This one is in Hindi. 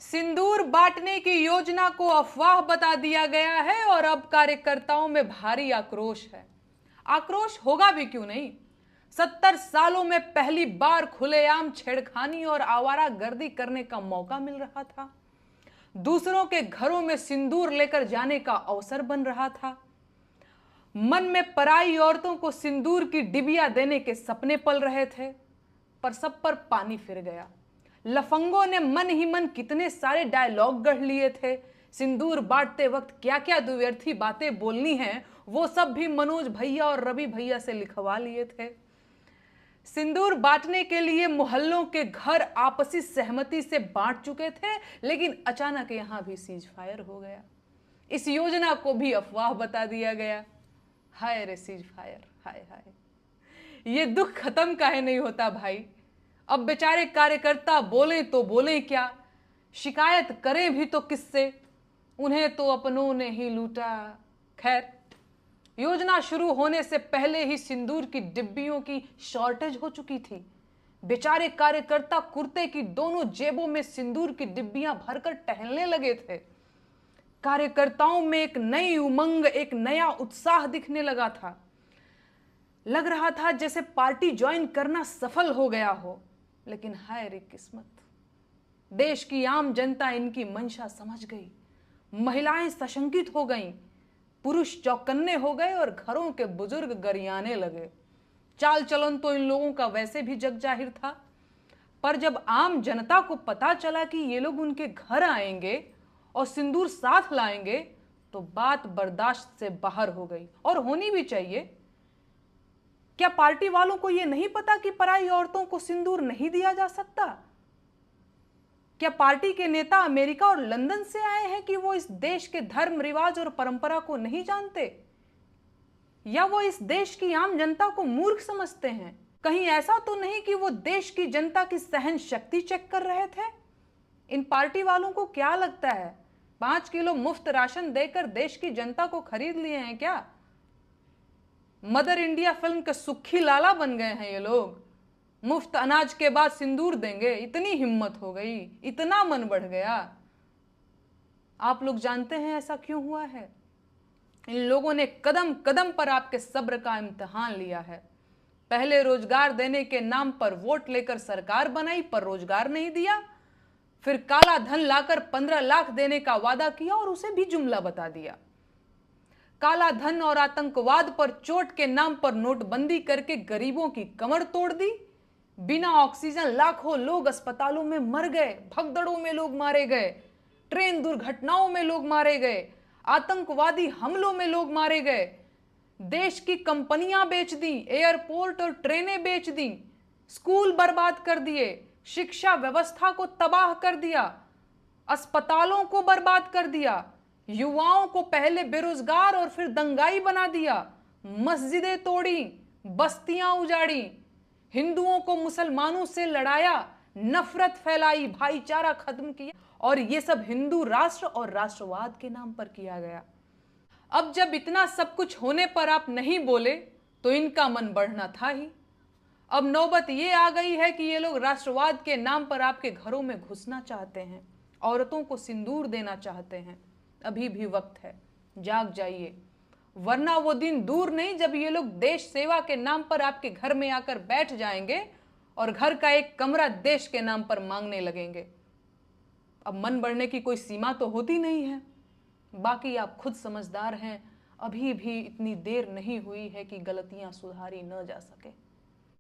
सिंदूर बांटने की योजना को अफवाह बता दिया गया है और अब कार्यकर्ताओं में भारी आक्रोश है। आक्रोश होगा भी क्यों नहीं। 70 सालों में पहली बार खुलेआम छेड़खानी और आवारागर्दी करने का मौका मिल रहा था। दूसरों के घरों में सिंदूर लेकर जाने का अवसर बन रहा था। मन में पराई औरतों को सिंदूर की डिबिया देने के सपने पल रहे थे, पर सब पर पानी फिर गया। लफंगों ने मन ही मन कितने सारे डायलॉग गढ़ लिए थे। सिंदूर बांटते वक्त क्या क्या दुव्यर्थी बातें बोलनी हैं, वो सब भी मनोज भैया और रवि भैया से लिखवा लिए थे। सिंदूर बांटने के लिए मोहल्लों के घर आपसी सहमति से बांट चुके थे, लेकिन अचानक यहां भी सीज फायर हो गया। इस योजना को भी अफवाह बता दिया गया। हाय रे सीज फायर, हाय हाय। ये दुख खत्म काहे नहीं होता भाई। अब बेचारे कार्यकर्ता बोलें तो बोलें क्या, शिकायत करें भी तो किससे, उन्हें तो अपनों ने ही लूटा। खैर, योजना शुरू होने से पहले ही सिंदूर की डिब्बियों की शॉर्टेज हो चुकी थी। बेचारे कार्यकर्ता कुर्ते की दोनों जेबों में सिंदूर की डिब्बियां भरकर टहलने लगे थे। कार्यकर्ताओं में एक नई उमंग, एक नया उत्साह दिखने लगा था। लग रहा था जैसे पार्टी ज्वाइन करना सफल हो गया हो। लेकिन हाय रे किस्मत, देश की आम जनता इनकी मंशा समझ गई। महिलाएं सशंकित हो गईं, पुरुष चौकन्ने हो गए और घरों के बुजुर्ग गरियाने लगे। चाल चलन तो इन लोगों का वैसे भी जग जाहिर था, पर जब आम जनता को पता चला कि ये लोग उनके घर आएंगे और सिंदूर साथ लाएंगे, तो बात बर्दाश्त से बाहर हो गई, और होनी भी चाहिए। क्या पार्टी वालों को यह नहीं पता कि पराई औरतों को सिंदूर नहीं दिया जा सकता? क्या पार्टी के नेता अमेरिका और लंदन से आए हैं कि वो इस देश के धर्म, रिवाज और परंपरा को नहीं जानते? या वो इस देश की आम जनता को मूर्ख समझते हैं? कहीं ऐसा तो नहीं कि वो देश की जनता की सहन शक्ति चेक कर रहे थे? इन पार्टी वालों को क्या लगता है 5 किलो मुफ्त राशन देकर देश की जनता को खरीद लिए हैं क्या? मदर इंडिया फिल्म के सुखी लाला बन गए हैं ये लोग। मुफ्त अनाज के बाद सिंदूर देंगे, इतनी हिम्मत हो गई, इतना मन बढ़ गया। आप लोग जानते हैं ऐसा क्यों हुआ है? इन लोगों ने कदम कदम पर आपके सब्र का इम्तिहान लिया है। पहले रोजगार देने के नाम पर वोट लेकर सरकार बनाई, पर रोजगार नहीं दिया। फिर काला धन लाकर 15 लाख देने का वादा किया और उसे भी जुमला बता दिया। काला धन और आतंकवाद पर चोट के नाम पर नोटबंदी करके गरीबों की कमर तोड़ दी। बिना ऑक्सीजन लाखों लोग अस्पतालों में मर गए, भगदड़ों में लोग मारे गए, ट्रेन दुर्घटनाओं में लोग मारे गए, आतंकवादी हमलों में लोग मारे गए। देश की कंपनियां बेच दी, एयरपोर्ट और ट्रेनें बेच दी, स्कूल बर्बाद कर दिए, शिक्षा व्यवस्था को तबाह कर दिया, अस्पतालों को बर्बाद कर दिया, युवाओं को पहले बेरोजगार और फिर दंगाई बना दिया, मस्जिदें तोड़ी, बस्तियां उजाड़ी, हिंदुओं को मुसलमानों से लड़ाया, नफरत फैलाई, भाईचारा खत्म किया, और ये सब हिंदू राष्ट्र और राष्ट्रवाद के नाम पर किया गया। अब जब इतना सब कुछ होने पर आप नहीं बोले तो इनका मन बढ़ना था ही। अब नौबत ये आ गई है कि ये लोग राष्ट्रवाद के नाम पर आपके घरों में घुसना चाहते हैं, औरतों को सिंदूर देना चाहते हैं। अभी भी वक्त है, जाग जाइए, वरना वो दिन दूर नहीं जब ये लोग देश सेवा के नाम पर आपके घर में आकर बैठ जाएंगे और घर का एक कमरा देश के नाम पर मांगने लगेंगे। अब मन बढ़ने की कोई सीमा तो होती नहीं है। बाकी आप खुद समझदार हैं, अभी भी इतनी देर नहीं हुई है कि गलतियां सुधारी न जा सके।